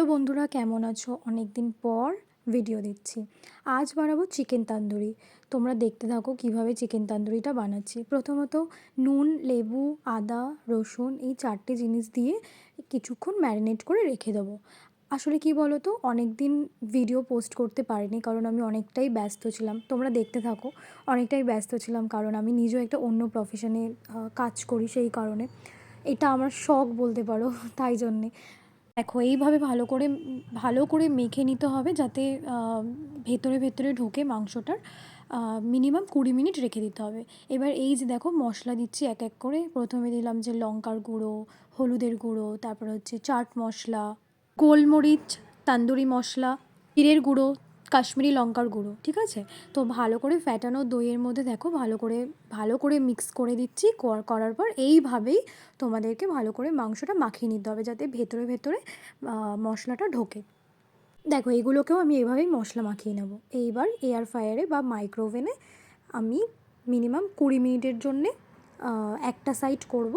Hello বন্ধুরা, কেমন আছো? অনেক দিন পর ভিডিও দিচ্ছি। আজ বানাবো চিকেন তান্দুরি। তোমরা দেখতে থাকো কিভাবে চিকেন তান্দুরিটা বানাচ্ছি। প্রথমত নুন, লেবু, আদা, রসুন এই 4টে জিনিস দিয়ে কিছুক্ষণ ম্যারিনেট করে রেখে দেবো। আসলে কি বলো তো, অনেক দিন ভিডিও পোস্ট করতে পারিনি কারণ আমি অনেকটাই ব্যস্ত ছিলাম। তোমরা দেখতে থাকো। অনেকটাই ব্যস্ত ছিলাম কারণ আমি নিজেও একটা অন্য প্রফেশনে কাজ করি, সেই কারণে। এটা আমার শখ বলতে পারো, তাই জন্যে। দেখো এইভাবে ভালো করে মেখে নিতে হবে যাতে ভেতরে ভেতরে ঢোকে মাংসটার। মিনিমাম 20 মিনিট রেখে দিতে হবে। এবার এই যে দেখো মশলা দিচ্ছি এক এক করে। প্রথমে দিলাম যে লঙ্কার গুঁড়ো, হলুদের গুঁড়ো, তারপর হচ্ছে চাট মশলা, গোলমরিচ, তান্দুরি মশলা, জিরের গুঁড়ো, কাশ্মীরি লঙ্কার গুঁড়ো, ঠিক আছে? তো ভালো করে ফ্যাটানো দইয়ের মধ্যে দেখো ভালো করে মিক্স করে দিচ্ছি। করার পর এইভাবেই তোমাদেরকে ভালো করে মাংসটা মাখিয়ে নিতে হবে যাতে ভেতরে ভেতরে মশলাটা ঢোকে। দেখো এগুলোকেও আমি এভাবেই মশলা মাখিয়ে নেব। এইবার এয়ার ফ্রায়ারে বা মাইক্রোওভেনে আমি মিনিমাম 20 মিনিটের জন্যে একটা সাইড করব,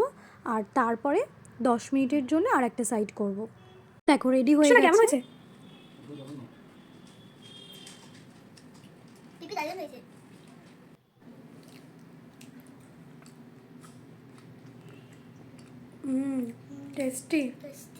আর তারপরে 10 মিনিটের জন্য আর একটা সাইড করব। দেখো রেডি হয়ে শোনা কেমন গেছে। হয়েছে? পিপি দারুণ হয়েছে। টেস্টি। টেস্টি।